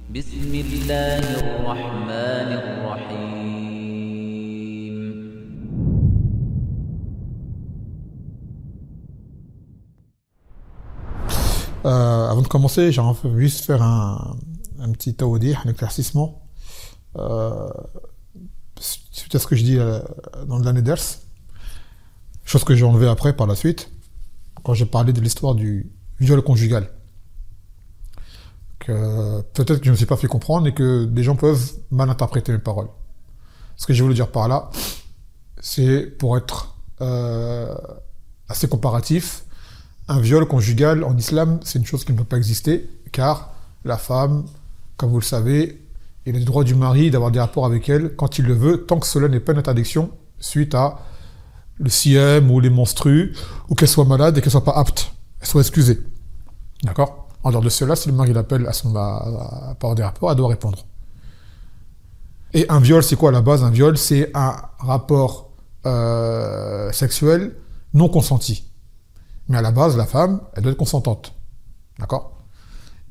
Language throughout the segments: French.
بسم الله الرحمن الرحيم. Avant de commencer, j'aimerais juste faire un petit taoudi, un éclaircissement, suite à ce que je dis dans le dernier ders, chose que j'ai enlevée après par la suite, quand j'ai parlé de l'histoire du viol conjugal. Peut-être que je ne me suis pas fait comprendre et que des gens peuvent mal interpréter mes paroles. Ce que j'ai voulu dire par là, c'est pour être assez comparatif. Un viol conjugal en islam, c'est une chose qui ne peut pas exister, car la femme, comme vous le savez, il a le droit du mari d'avoir des rapports avec elle quand il le veut, tant que cela n'est pas une interdiction suite à le siyam ou les menstrues, ou qu'elle soit malade et qu'elle soit pas apte, elle soit excusée. D'accord ? En dehors de cela, si le mari l'appelle à avoir des rapports, elle doit répondre. Et un viol, c'est quoi à la base ? Un viol, c'est un rapport sexuel non consenti. Mais à la base, la femme, elle doit être consentante. D'accord ?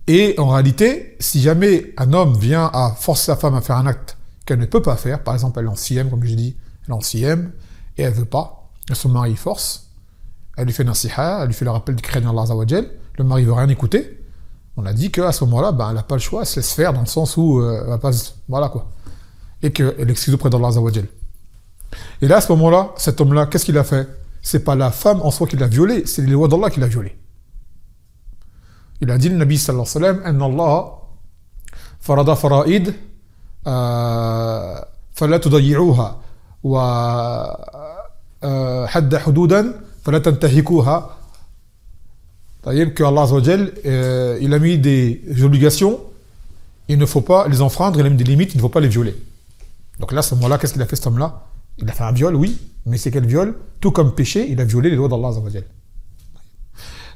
Et en réalité, si jamais un homme vient à forcer sa femme à faire un acte qu'elle ne peut pas faire, par exemple, elle est en siyam, comme je dis, elle est en siyam, et elle veut pas, et son mari force, elle lui fait nasiha, elle lui fait le rappel du crédit Allah Azza wa Jal, le mari veut rien écouter, on a dit qu'à ce moment-là, elle n'a pas le choix, elle se laisse faire, dans le sens où elle va pas... Voilà quoi. Et qu'elle excuse auprès d'Allah Azza wa Jal. Et là, à ce moment-là, cet homme-là, qu'est-ce qu'il a fait ? C'est pas la femme en soi qui l'a violé, c'est les lois d'Allah qui l'a violé. Il a dit, le Nabi sallallahu alayhi wa sallam, Inna Allah farada fara'id, fala tudayi'uha, wa hadda hududan, fala tantahikuha. C'est-à-dire que Allah Azza wa Jal, il a mis des obligations, il ne faut pas les enfreindre, il a mis des limites, il ne faut pas les violer. Donc là, à ce moment-là, qu'est-ce qu'il a fait cet homme-là ? Il a fait un viol, oui, mais c'est quel viol ? Tout comme péché, il a violé les lois d'Allah Azza wa Jal.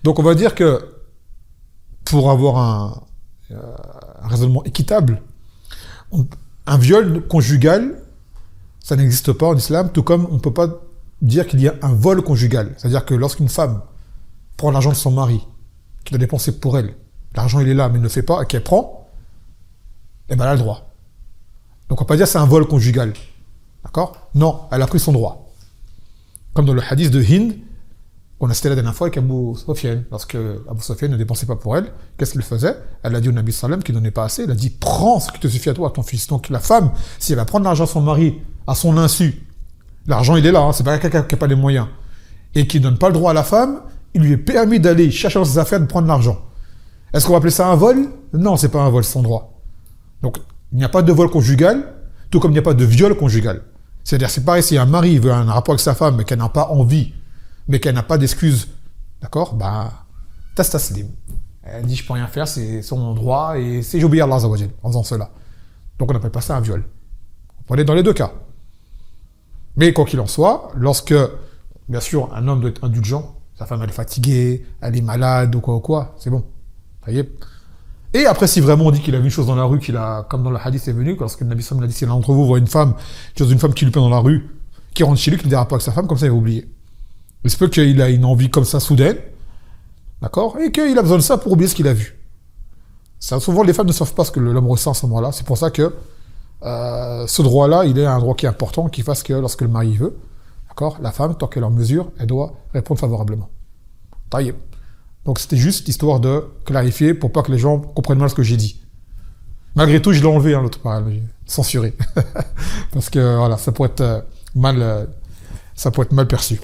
Donc on va dire que pour avoir un raisonnement équitable, un viol conjugal, ça n'existe pas en islam, tout comme on ne peut pas dire qu'il y a un vol conjugal. C'est-à-dire que lorsqu'une femme prend l'argent de son mari, qu'il a dépensé pour elle, l'argent il est là, mais il ne le fait pas, et qu'elle prend, eh ben elle a le droit. Donc on ne peut pas dire que c'est un vol conjugal. D'accord ? Non, elle a pris son droit. Comme dans le hadith de Hind, qu'on a cité la dernière fois avec Abu Sufyan. Lorsque Abu Sufyan ne dépensait pas pour elle, qu'est-ce qu'il faisait ? Elle a dit au Nabi sallam qu'il ne donnait pas assez, elle a dit « Prends ce qui te suffit à toi, à ton fils ». Donc la femme, si elle va prendre l'argent de son mari à son insu, l'argent il est là, c'est pas quelqu'un qui n'a pas les moyens, et qui ne donne pas le droit à la femme, il lui est permis d'aller chercher dans ses affaires de prendre l'argent. Est-ce qu'on va appeler ça un vol ? Non, c'est pas un vol, c'est son droit. Donc il n'y a pas de vol conjugal, tout comme il n'y a pas de viol conjugal. C'est-à-dire, c'est pareil, si un mari veut un rapport avec sa femme, mais qu'elle n'a pas envie, mais qu'elle n'a pas d'excuse, d'accord ? Tastaslim. Elle dit, je peux rien faire, c'est son droit, et c'est j'obéis à Allah Azza wa Jal en faisant cela. Donc on n'appelle pas ça un viol. Vous prenez dans les deux cas. Mais quoi qu'il en soit, lorsque, bien sûr, un homme doit être indulgent, sa femme elle est fatiguée, elle est malade, ou quoi, c'est bon. Vous voyez ? Et après, si vraiment on dit qu'il a vu une chose dans la rue, qu'il a, comme dans le hadith est venu, lorsque le Nabi sallam a dit, si l'un d'entre vous voit une femme qui lui plaît dans la rue, qui rentre chez lui, qui ne a pas avec sa femme, comme ça il va oublier. Il se peut qu'il a une envie comme ça soudaine, d'accord, et qu'il a besoin de ça pour oublier ce qu'il a vu. Ça, souvent, les femmes ne savent pas ce que l'homme ressent à ce moment-là. C'est pour ça que ce droit-là, il est un droit qui est important, qui fasse que lorsque le mari veut, d'accord, la femme, tant qu'elle est en mesure, elle doit répondre favorablement. Taïeb. Donc c'était juste histoire de clarifier pour pas que les gens comprennent mal ce que j'ai dit. Malgré tout, je l'ai enlevé, l'autre parole, censuré. Parce que voilà, ça pourrait être mal perçu.